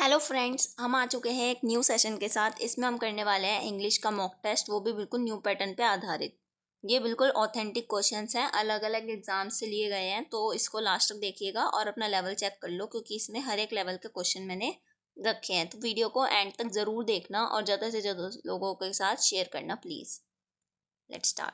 Hello friends, हम आ चुके हैं एक न्यू सेशन के साथ। इसमें हम करने वाले हैं इंग्लिश का मॉक टेस्ट, वो भी बिल्कुल न्यू पैटर्न पे आधारित। ये बिल्कुल ऑथेंटिक क्वेश्चंस हैं, अलग अलग एग्जाम से लिए गए हैं, तो इसको लास्ट तक देखिएगा और अपना लेवल चेक कर लो, क्योंकि इसमें हर एक लेवल के क्वेश्चन मैंने रखे हैं। तो वीडियो को एंड तक ज़रूर देखना और ज़्यादा से ज़्यादा लोगों के साथ शेयर करना प्लीज़। Let's start.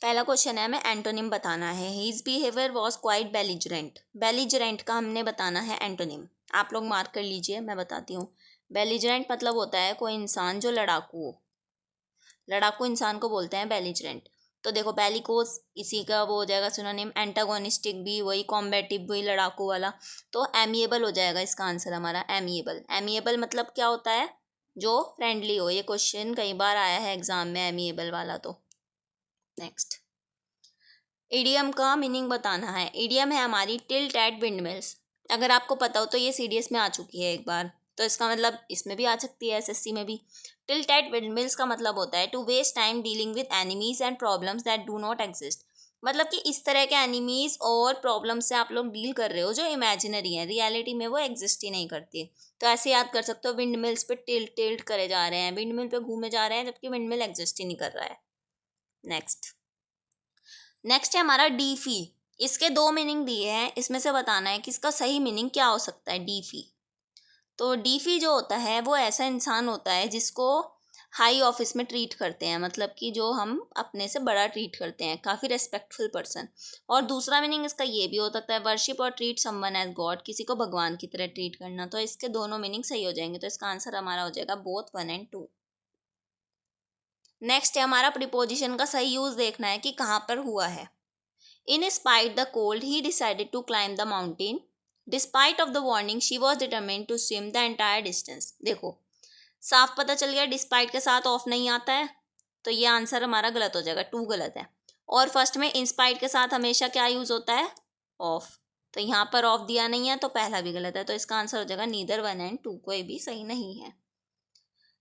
पहला क्वेश्चन है, हमें एंटोनिम बताना है। His behaviour was quite belligerent. Belligerent का हमने बताना है एंटोनिम। आप लोग मार्क कर लीजिए, मैं बताती हूँ। बेलिजरेंट मतलब होता है कोई इंसान जो लड़ाकू हो। लड़ाकू इंसान को बोलते हैं बेलिजरेंट। तो देखो, बेलिकोस इसी का वो हो जाएगा सिनोनिम। एंटागोनिस्टिक भी वही, कॉम्बेटिव वही, लड़ाकू वाला। तो एमिएबल हो जाएगा इसका आंसर हमारा, एमिएबल। एमिएबल मतलब क्या होता है? जो फ्रेंडली हो। ये क्वेश्चन कई बार आया है एग्जाम में, एमिएबल वाला। तो नेक्स्ट, ईडियम का मीनिंग बताना है। ईडियम है हमारी टिल्ट एट विंडमिल्स। अगर आपको पता हो तो ये सीडीएस में आ चुकी है एक बार, तो इसका मतलब इसमें भी आ सकती है, एसएससी में भी। टिल्ट एट विंडमिल्स का मतलब होता है to waste time dealing with enemies and problems that do not exist. मतलब कि इस तरह के एनिमीज और प्रॉब्लम्स से आप लोग डील कर रहे हो जो इमेजिनरी है, रियलिटी में वो एग्जिस्ट ही नहीं करती। तो ऐसे याद कर सकते हो, विंडमिल्स पे टिल्ट टिल्ट करे जा रहे हैं, विंडमिल पे घूमे जा रहे हैं, जबकि विंडमिल एग्जिस्ट ही नहीं कर रहा है। नेक्स्ट है हमारा डीफी। इसके दो मीनिंग दिए हैं, इसमें से बताना है कि इसका सही मीनिंग क्या हो सकता है। डीफी, तो डीफी जो होता है वो ऐसा इंसान होता है जिसको हाई ऑफिस में ट्रीट करते हैं, मतलब कि जो हम अपने से बड़ा ट्रीट करते हैं, काफ़ी रेस्पेक्टफुल पर्सन। और दूसरा मीनिंग इसका ये भी हो सकता है, वर्शिप और ट्रीट समवन एज गॉड, किसी को भगवान की तरह ट्रीट करना। तो इसके दोनों मीनिंग सही हो जाएंगे, तो इसका आंसर हमारा हो जाएगा बोथ 1 और 2। नेक्स्ट है हमारा प्रीपोजिशन का सही यूज देखना है कि कहाँ पर हुआ है। In spite the cold, he decided to climb the mountain. Despite of the warning, she was determined to swim the entire distance. देखो, साफ पता चल गया, डिस्पाइट के साथ ऑफ नहीं आता है, तो ये आंसर हमारा गलत हो जाएगा, 2 गलत है। और फर्स्ट में इंस्पाइट के साथ हमेशा क्या यूज होता है? ऑफ। तो यहाँ पर ऑफ दिया नहीं है, तो पहला भी गलत है, तो इसका आंसर हो जाएगा नीदर 1 और 2, कोई भी सही नहीं है।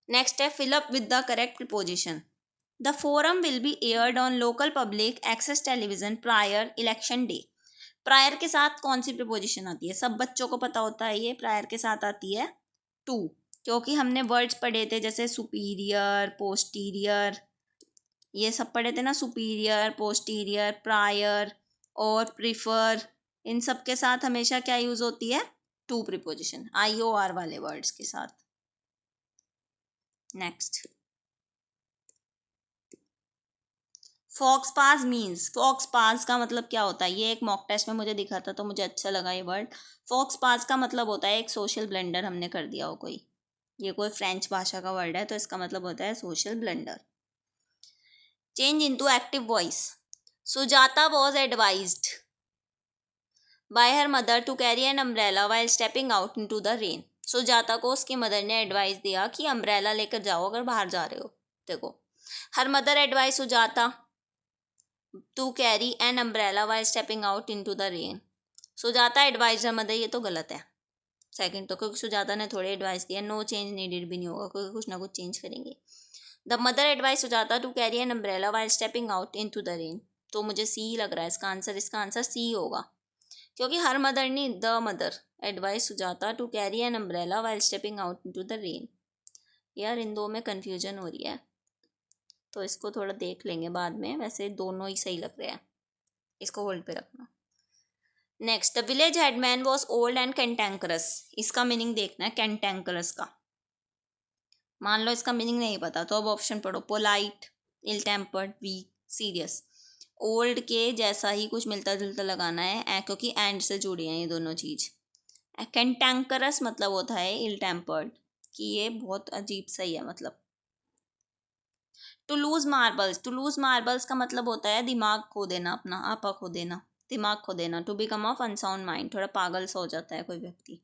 नेक्स्ट है fill up with the correct preposition. The forum will be aired on local public access television prior election day. Prior के साथ कौन सी प्रीपोजिशन आती है? सब बच्चों को पता होता है, ये प्रायर के साथ आती है टू, क्योंकि हमने वर्ड्स पढ़े थे जैसे सुपीरियर, पोस्टीरियर, ये सब पढ़े थे ना, सुपीरियर, पोस्टीरियर, प्रायर और प्रिफर। इन सब के साथ हमेशा क्या यूज होती है? टू प्रीपोजिशन, IOR वाले वर्ड्स के साथ। नेक्स्ट, फॉक्स पास मीन्स। फॉक्स पास का मतलब क्या होता है? ये एक मॉक टेस्ट में मुझे दिखा था, तो मुझे अच्छा लगा ये वर्ड। फॉक्स पास का मतलब होता है एक सोशल ब्लंडर हमने कर दिया हो कोई। ये कोई फ्रेंच भाषा का वर्ड है, तो इसका मतलब होता है social blunder. Change into active voice. Sujata was advised by her mother to carry an umbrella while stepping out into the rain. Sujata को उसकी मदर ने एडवाइस दिया कि अम्ब्रेला लेकर जाओ अगर बाहर जा रहे हो। देखो, her mother advise Sujata to carry an umbrella while stepping out into the rain. Sujata advise her mother, ये तो गलत है सेकंड तो, क्योंकि सुजाता ने थोड़ी एडवाइस दिया। नो चेंज नीडेड भी नहीं होगा, क्योंकि कुछ ना कुछ चेंज करेंगे। The mother advise Sujata to carry an umbrella while stepping out into the rain. तो मुझे सी लग रहा है इसका आंसर। इसका आंसर सी होगा, क्योंकि हर मदर नहीं, the mother advise Sujata to carry an umbrella while stepping out into the rain. यार इन दो में कन्फ्यूजन हो रही है, तो इसको थोड़ा देख लेंगे बाद में। वैसे दोनों ही सही लग रहे हैं, इसको होल्ड पे रखना। Next, the village headman was old and cantankerous. इसका मीनिंग देखना है कैंटेंकरस का। मान लो इसका मीनिंग नहीं पता, तो अब ऑप्शन पढ़ो। पोलाइट, इल टेम्पर्ड, वीक, सीरियस। ओल्ड के जैसा ही कुछ मिलता जुलता लगाना है, क्योंकि एंड से जुड़ी हैं ये दोनों चीज। कैंटेंकरस मतलब होता है इल टेम्पर्ड, कि ये बहुत अजीब सही है मतलब। To lose marbles. To lose marbles का मतलब होता है दिमाग खो देना, अपना आपा खो देना, दिमाग खो देना। To become of unsound mind, थोड़ा पागल सा हो जाता है कोई व्यक्ति।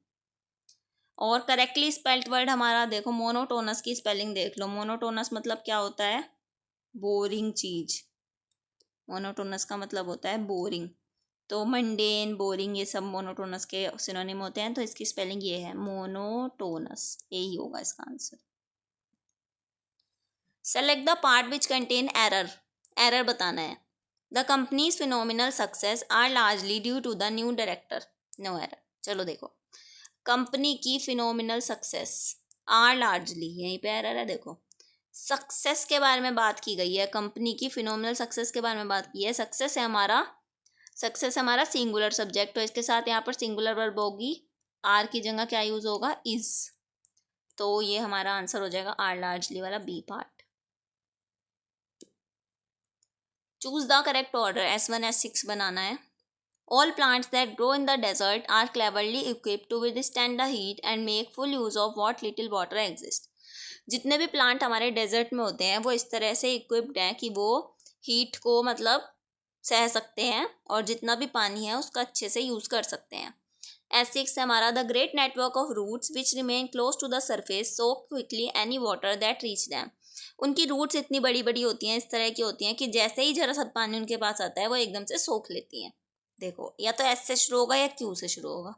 और करेक्टली स्पेल्ड वर्ड हमारा देखो, मोनोटोनस की स्पेलिंग देख लो। मोनोटोनस मतलब क्या होता है? बोरिंग चीज। मोनोटोनस का मतलब होता है बोरिंग। तो मंडेन, बोरिंग, ये सब मोनोटोनस के सिनोनिम होते हैं, तो इसकी स्पेलिंग ये है मोनोटोनस, यही होगा इसका answer. Select the part which contain error. Error बताना है। The company's phenomenal success are largely due to the new director. No error. चलो देखो, कंपनी की फिनोमिनल सक्सेस आर लार्जली, यहीं पे एरर है देखो, सक्सेस के बारे में बात की गई है, कंपनी की फिनोमिनल सक्सेस के बारे में बात की है। सक्सेस है हमारा सिंगुलर सब्जेक्ट, तो इसके साथ यहाँ पर सिंगुलर वर्ब होगी, आर की जगह क्या यूज होगा, इज। तो ये हमारा आंसर हो जाएगा आर लार्जली वाला B part. Choose the correct order, S1 S6 बनाना है। All plants that grow in the desert are cleverly equipped to withstand the heat and make full use of what little water exists. जितने भी plant हमारे desert में होते हैं वो इस तरह से इक्विप्ड हैं कि वो हीट को मतलब सह सकते हैं और जितना भी पानी है उसका अच्छे से यूज़ कर सकते हैं। S6 है हमारा the great network of roots which remain close to the surface so quickly any water that reach them. उनकी रूट्स इतनी बड़ी बड़ी होती हैं, इस तरह की होती हैं कि जैसे ही जरा सा पानी उनके पास आता है वो एकदम से सोख लेती हैं। देखो या तो एस से शुरू होगा या क्यू से शुरू होगा,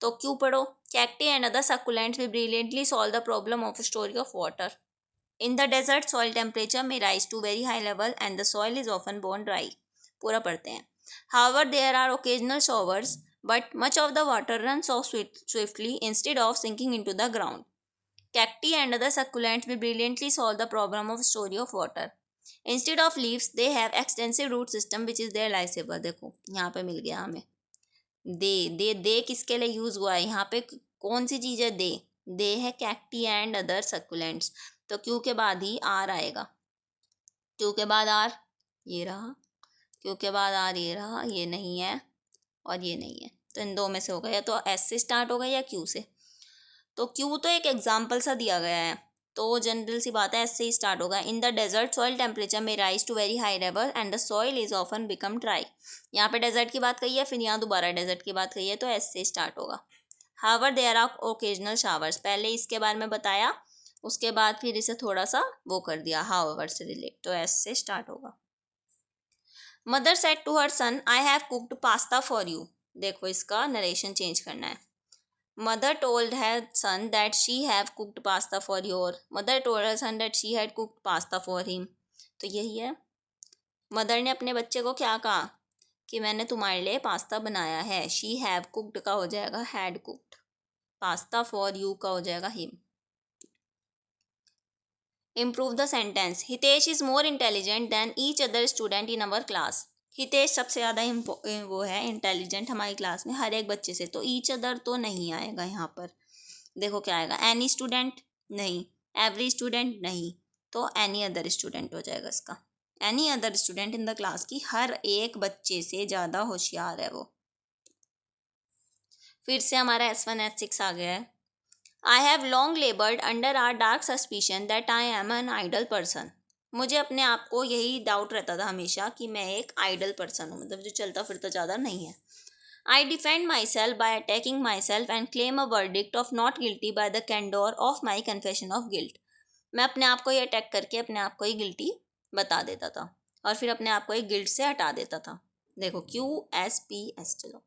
तो क्यू पढ़ो। Cacti and other succulents will brilliantly solve the problem of story of water. In the desert soil temperature में rise to very high level and the soil is often bone dry. पूरा पढ़ते हैं। However there are occasional showers but much of the water runs off swiftly instead of sinking into the ground. Cacti and other succulents will brilliantly solve the problem of story of water. Instead of leaves they have extensive root system which is their life saver. देखो यहाँ पे मिल गया हमें दे किसके लिए use हुआ है यहाँ पे, कौन सी चीज है, दे है कैक्टी एंड अदर सक्कुलेंट्स, तो क्यू के बाद ही आर आएगा। क्यू के बाद आर ये रहा, क्यू के बाद आर ये रहा, ये नहीं है और ये नहीं है, तो इन दो में से होगा, या तो एस से स्टार्ट होगा या क्यू से। तो क्यू तो एक एग्जाम्पल सा दिया गया है, तो जनरल सी बात है, एस से ही स्टार्ट होगा। In the desert soil temperature में rise to very high level and the soil is often become dry. यहाँ पे डेजर्ट की बात कही है, फिर यहाँ दोबारा डेजर्ट की बात कही है, तो एस से स्टार्ट होगा। हावर देयर आर ओकेजनल शावर्स, पहले इसके बारे में बताया, उसके बाद फिर इसे थोड़ा सा वो कर दिया हावर से रिलेट, तो एस से स्टार्ट होगा। Mother said to her son I have cooked pasta for you. देखो इसका नरेशन चेंज करना है। Mother told her son that she have cooked pasta for your. Mother told her son that she had cooked pasta for him. तो यही है, mother ने अपने बच्चे को क्या कहा कि मैंने तुम्हारे लिए पास्ता बनाया है। शी हैव कुक्ड का हो जाएगा had cooked, pasta for you का हो जाएगा him. Improve the sentence, Hitesh is more intelligent then each other student in our class. Hitesh सबसे ज़्यादा वो है इंटेलिजेंट हमारी क्लास में हर एक बच्चे से, तो ईच अदर तो नहीं आएगा यहाँ पर। देखो क्या आएगा, एनी स्टूडेंट नहीं, एवरी स्टूडेंट नहीं, तो एनी अदर स्टूडेंट हो जाएगा इसका। Any other student in the class की हर एक बच्चे से ज़्यादा होशियार है वो। फिर से हमारा S1 S6 आ गया है। I have long laboured under a dark suspicion that I am an idle person. मुझे अपने आप को यही डाउट रहता था हमेशा कि मैं एक आइडल पर्सन हूँ, मतलब जो चलता फिरता ज़्यादा नहीं है। I defend myself by attacking myself and claim a verdict of not guilty by the candour of my confession of guilt. मैं अपने आप को ही अटैक करके अपने आप को ही गिल्टी बता देता था और फिर अपने आप को ही गिल्ट से हटा देता था। देखो QSPS, चलो।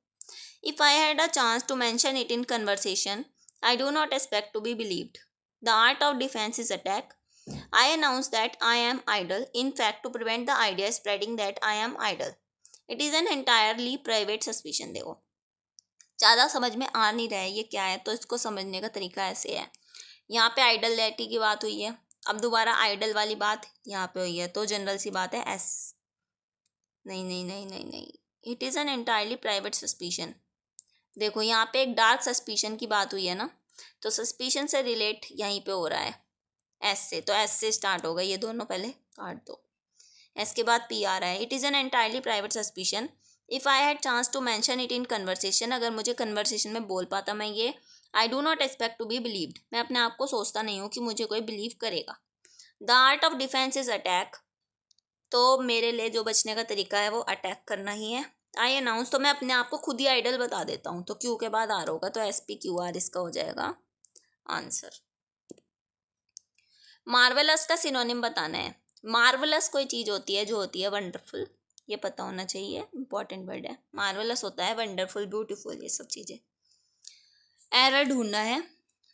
If I had a chance to mention it in conversation I do not expect to be believed. The art of defense is attack. I announce that I am idle, in fact to prevent the idea spreading that I am idle. It is an entirely private suspicion. देखो ज़्यादा समझ में आ नहीं रहा है ये क्या है, तो इसको समझने का तरीका ऐसे है। यहाँ पे आइडलिटी की बात हुई है, अब दोबारा आइडल वाली बात यहाँ पे हुई है, तो जनरल सी बात है एस। नहीं नहीं नहीं नहीं नहीं, it is an entirely private suspicion. देखो यहाँ पे एक डार्क सस्पिशन की बात हुई है ना, तो सस्पिशन से रिलेट यहीं पे हो रहा है एस से, तो एस से स्टार्ट होगा, ये दोनों पहले काट दो। एस के बाद पी आ रहा है। It is an entirely private suspicion if I had chance to mention it in conversation, अगर मुझे कन्वर्सेशन में बोल पाता मैं ये। I do not expect to be believed, मैं अपने आप को सोचता नहीं हूँ कि मुझे कोई बिलीव करेगा। The art of defence is attack, तो मेरे लिए जो बचने का तरीका है वो अटैक करना ही है। आई अनाउंस, तो मैं अपने आप को खुद ही आइडल बता देता हूँ, तो क्यू के बाद आर होगा, तो SPQR इसका हो जाएगा आंसर। मार्वेलस का सिनोनिम बताना है। मार्वेलस कोई चीज़ होती है जो होती है वंडरफुल, ये पता होना चाहिए, इंपॉर्टेंट वर्ड है। मार्वेलस होता है वंडरफुल, ब्यूटीफुल, ये सब चीज़ें। एरर ढूंढना है।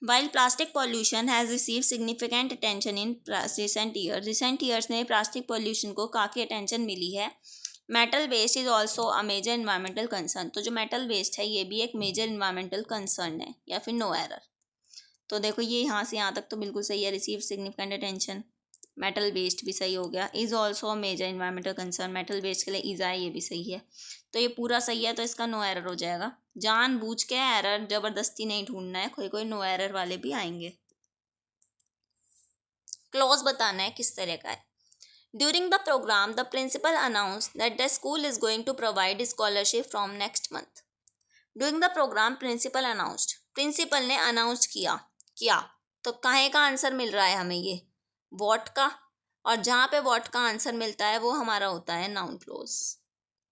While plastic pollution has receive significant attention in recent years में प्लास्टिक पॉल्यूशन को काफ़ी अटेंशन मिली है। Metal waste is also a major environmental concern. तो जो मेटल वेस्ट है ये भी एक मेजर इन्वायरमेंटल कंसर्न है, या फिर नो एरर। तो देखो ये यहाँ से यहाँ तक तो बिल्कुल सही है, receive significant attention. Metal waste भी सही हो गया। Is also a major environmental concern, metal waste के लिए इज आए, ये भी सही है। तो ये पूरा सही है, तो इसका नो एरर हो जाएगा। जानबूझ के एरर जबरदस्ती नहीं ढूंढना है, कोई कोई नो एरर वाले भी आएंगे। क्लॉज बताना है किस तरह का है। During the program, the principal announced that the school is going to provide scholarship from next month. During the program, principal announced. Principal ने अनाउंस किया तो काहे का आंसर मिल रहा है हमें, ये वॉट का। और जहाँ पे वॉट का आंसर मिलता है वो हमारा होता है नाउन क्लोज।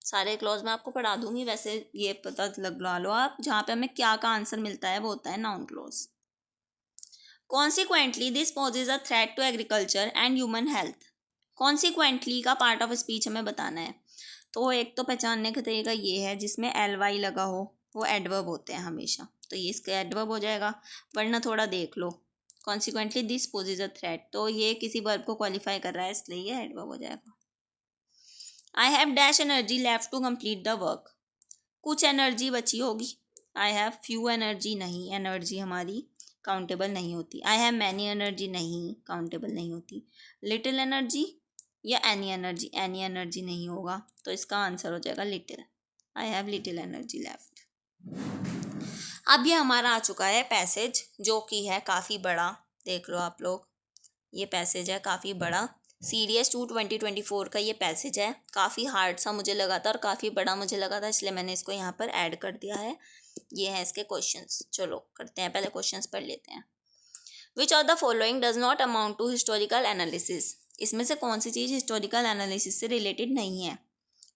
सारे क्लॉज मैं आपको पढ़ा दूंगी, वैसे ये पता लगा लो आप, जहाँ पे हमें क्या का आंसर मिलता है वो होता है noun close. Consequently, this poses a threat to agriculture and human health. Consequently का पार्ट ऑफ स्पीच हमें बताना है। तो एक तो पहचानने का तरीका ये है जिसमें एल वाई लगा हो, वो एडवर्ब होते हैं हमेशा, तो ये इसका एडवर्ब हो जाएगा। वरना थोड़ा देख लो, consequently this poses a threat, तो ये किसी वर्ब को क्वालिफाई कर रहा है, इसलिए ये एडवर्ब हो जाएगा। I have dash energy left to complete the work. कुछ एनर्जी बची होगी। आई हैव फ्यू एनर्जी नहीं, एनर्जी हमारी काउंटेबल नहीं होती। आई हैव मैनी एनर्जी नहीं, काउंटेबल नहीं होती। लिटिल एनर्जी या एनी एनर्जी नहीं होगा, तो इसका आंसर हो जाएगा little. I have little energy left. अब ये हमारा आ चुका है पैसेज, जो कि है काफ़ी बड़ा। देख लो आप लोग, ये पैसेज है काफ़ी बड़ा। सीडीएस 2 2024 का ये पैसेज है। काफ़ी हार्ड सा मुझे लगा था और काफ़ी बड़ा मुझे लगा था, इसलिए मैंने इसको यहाँ पर ऐड कर दिया है। ये है इसके क्वेश्चंस। चलो करते हैं, पहले क्वेश्चंस पढ़ लेते हैं। Which of the following does not amount to historical analysis. इसमें से कौन सी चीज़ हिस्टोरिकल एनालिसिस से रिलेटेड नहीं है।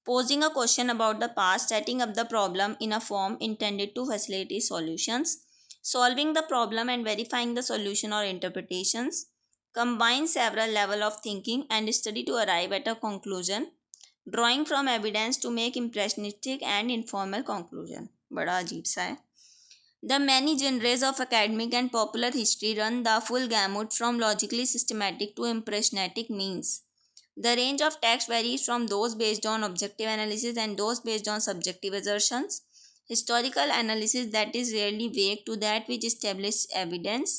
Posing a question about the past, setting up the problem in a form intended to facilitate solutions, solving the problem and verifying the solution और interpretations, combine several level of thinking and study to arrive at a conclusion, drawing from evidence to make impressionistic and informal conclusion। बड़ा अजीब सा है। The many genres of academic and popular history run the full gamut from logically systematic to impressionistic means. The range of text varies from those based on objective analysis and those based on subjective assertions. Historical analysis that is rarely vague to that which establishes evidence.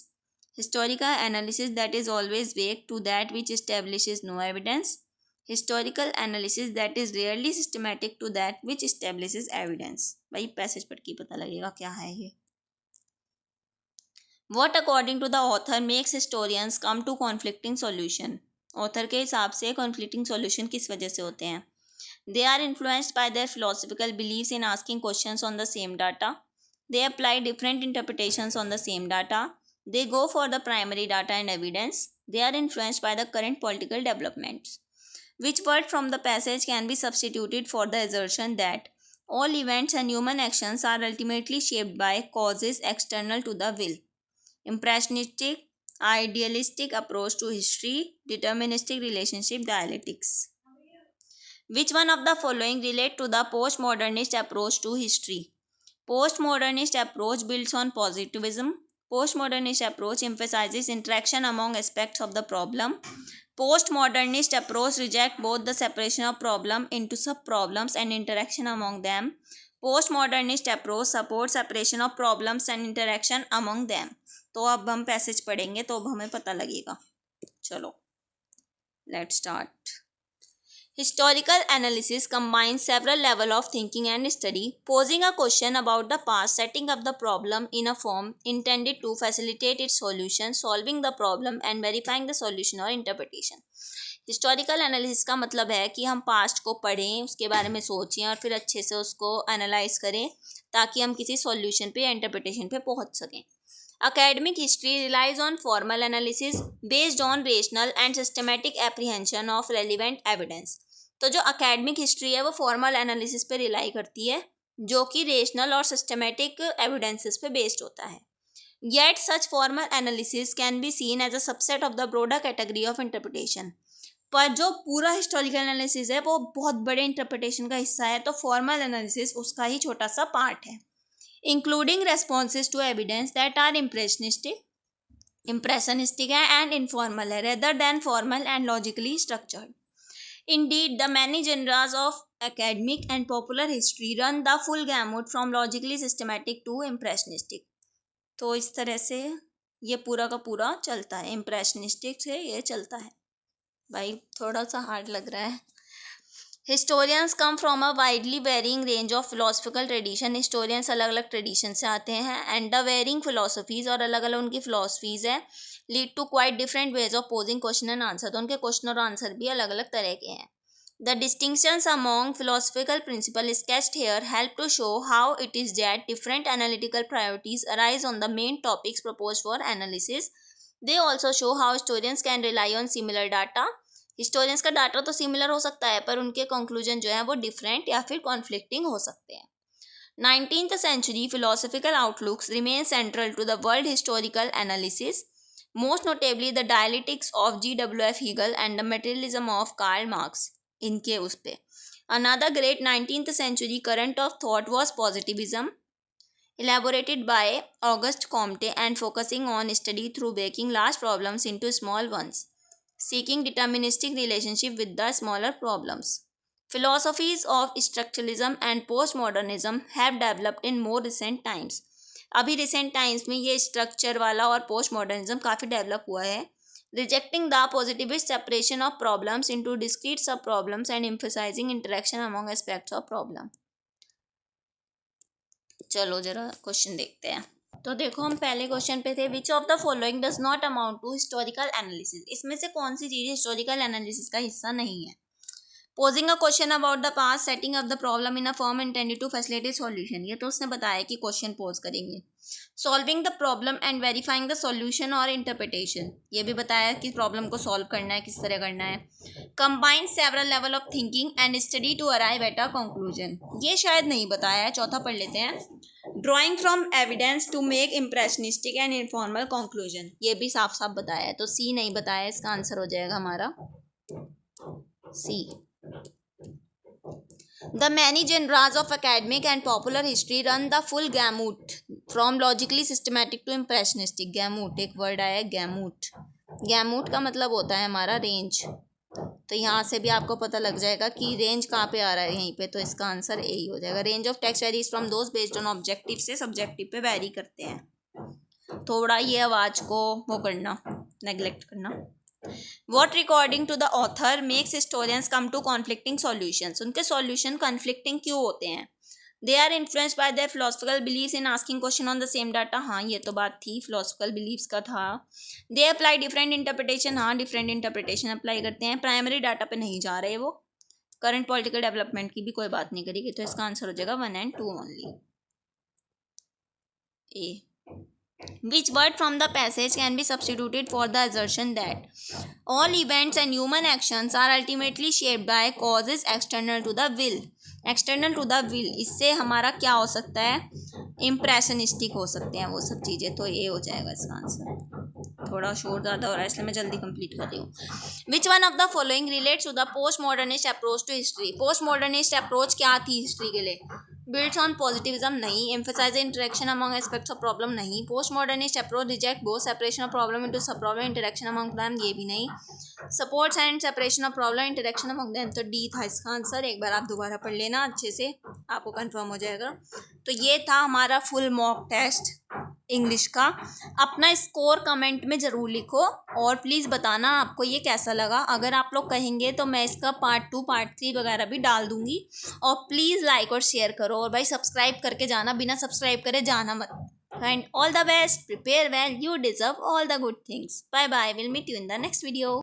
Historical analysis that is always vague to that which establishes no evidence. Historical analysis that is rarely systematic to that which establishes evidence। भाई passage पढ़ के पता लगेगा क्या है ये। What according to the author makes historians come to conflicting solution। Author के हिसाब से conflicting solution किस वजह से होते हैं। They are influenced by their philosophical beliefs in asking questions on the same data. They apply different interpretations on the same data. They go for the primary data and evidence. They are influenced by the current political developments. Which word from the passage can be substituted for the assertion that all events and human actions are ultimately shaped by causes external to the will? Impressionistic, idealistic approach to history, deterministic relationship, dialectics. Which one of the following relate to the postmodernist approach to history? Postmodernist approach builds on positivism. Postmodernist approach emphasizes interaction among aspects of the problem. Postmodernist approach rejects both the separation of problem into sub-problems and interaction among them. Postmodernist approach supports separation of problems and interaction among them. तो अब हम passage पढ़ेंगे तो अब हमें पता लगेगा। चलो let's start. Historical analysis combines several levels of thinking and study, posing a question about the past, setting up the problem in a form intended to facilitate its solution, solving the problem and verifying the solution or interpretation. Historical analysis का मतलब है कि हम past को पढ़ें, उसके बारे में सोचें और फिर अच्छे से उसको एनालाइज करें ताकि हम किसी सॉल्यूशन पे या इंटरप्रिटेशन पे पहुंच सकें। Academic history relies on formal analysis based on rational and systematic apprehension of relevant evidence. तो जो academic history है वो formal analysis पे rely करती है जो कि rational और systematic evidences पे based होता है। Yet such formal analysis can be seen as a subset of the broader category of interpretation. पर जो पूरा हिस्टोरिकल एनालिसिस है वो बहुत बड़े इंटरप्रिटेशन का हिस्सा है, तो फॉर्मल एनालिसिस उसका ही छोटा सा पार्ट है, including responses to evidence that are impressionistic and informal rather than formal and logically structured. Indeed, the many genres of academic and popular history run the full gamut from logically systematic to impressionistic. तो इस तरह से ये पूरा का पूरा चलता है, impressionistic से ये चलता है. भाई थोड़ा सा हार्ड लग रहा है. Historians come from a widely varying range of philosophical tradition. Historians अलग अलग tradition से आते हैं, and the varying philosophies और अलग अलग उनकी philosophies है, lead to quite different ways of posing question and answer. तो उनके question और answer भी अलग अलग तरह के हैं. The distinctions among philosophical principles sketched here help to show how it is that different analytical priorities arise on the main topics proposed for analysis. They also show how historians can rely on similar data. Historians का data तो similar हो सकता है, पर उनके conclusion जो है वो डिफरेंट या फिर कॉन्फ्लिक्टिंग हो सकते हैं. 19th century philosophical outlooks remain central to the world historical analysis, most notably the dialectics of G.W.F. Hegel and the materialism of Karl Marx. इनके उस पे another great 19th century current of thought was positivism, elaborated by Auguste Comte and focusing on study through breaking large problems into small ones, seeking deterministic relationship with the smaller problems. Philosophies of structuralism and postmodernism have developed in more recent times. अभी recent times में ये structure वाला और postmodernism काफ़ी develop हुआ है, rejecting the positivist separation of problems into discrete sub-problems and emphasizing interaction among aspects of problem. चलो जरा क्वेश्चन देखते हैं. तो देखो हम पहले क्वेश्चन पे थे, which of the following does not amount to historical analysis. इसमें से कौन सी चीज़ हिस्टोरिकल एनालिसिस का हिस्सा नहीं है. Posing a question about the past, setting up the problem in a form intended to facilitate solution. ये तो उसने बताया कि क्वेश्चन पोज करेंगे. Solving the problem and verifying the solution और इंटरप्रिटेशन, ये भी बताया कि प्रॉब्लम को सॉल्व करना है, किस तरह करना है. Combine several level of thinking and study to arrive at a conclusion, ये शायद नहीं बताया है, चौथा पढ़ लेते हैं. Drawing from evidence to make impressionistic and informal conclusion, ये भी साफ साफ बताया है, तो सी नहीं बताया, इसका आंसर हो जाएगा हमारा सी. The many genres of academic and popular history run the full gamut from logically systematic to impressionistic. gamut एक वर्ड आया है, gamut. gamut का मतलब होता है हमारा रेंज. तो यहाँ से भी आपको पता लग जाएगा कि रेंज कहाँ पे आ रहा है यहीं पे, तो इसका आंसर ए ही हो जाएगा. Range of text varies from those based on objective से सब्जेक्टिव पे वेरी करते हैं. थोड़ा ये आवाज़ को वो करना, नेग्लेक्ट करना. What according to the author makes historians come to conflicting solutions. उनके solution conflicting क्यों होते हैं? They are influenced by their philosophical beliefs in asking question on the same data. हाँ ये तो बात थी, philosophical beliefs का था. They apply different interpretation. हाँ different interpretation apply करते हैं. Primary data पे नहीं जा रहे वो. Current political development की भी कोई बात नहीं करेगी, तो इसका आंसर हो जाएगा 1 and 2 only. A. Which word from the passage can be substituted for the assertion that all events and human actions are ultimately shaped by causes external to the will? External to the will, इससे हमारा क्या हो सकता है, impressionistic हो सकते हैं वो सब चीज़ें, तो ये हो जाएगा इसका आंसर. थोड़ा शोर ज़्यादा हो रहा है इसलिए मैं जल्दी कंप्लीट कर रही हूँ. Which one of the following relates to the post modernist approach to history. Post modernist approach क्या थी हिस्ट्री के लिए? बिल्ड्स ऑन पॉजिटिविज्म नहीं. Emphasise interaction among aspects of problem नहीं. Post modernist approach reject both separation of problem into sub problem interaction among them, ये भी नहीं. Supports and separation of problem interaction among them, तो D था इसका answer. एक बार आप दोबारा पढ़ लेना अच्छे से, आपको कंफर्म हो जाएगा. तो ये था हमारा फुल मॉक टेस्ट इंग्लिश का. अपना स्कोर कमेंट में ज़रूर लिखो और प्लीज़ बताना आपको ये कैसा लगा. अगर आप लोग कहेंगे तो मैं इसका पार्ट 2 पार्ट 3 वगैरह भी डाल दूंगी. और प्लीज़ लाइक और शेयर करो, और भाई सब्सक्राइब करके जाना, बिना सब्सक्राइब करे जाना मत. And all the best, prepare well, you deserve all the good things. Bye bye, will meet you in the next video.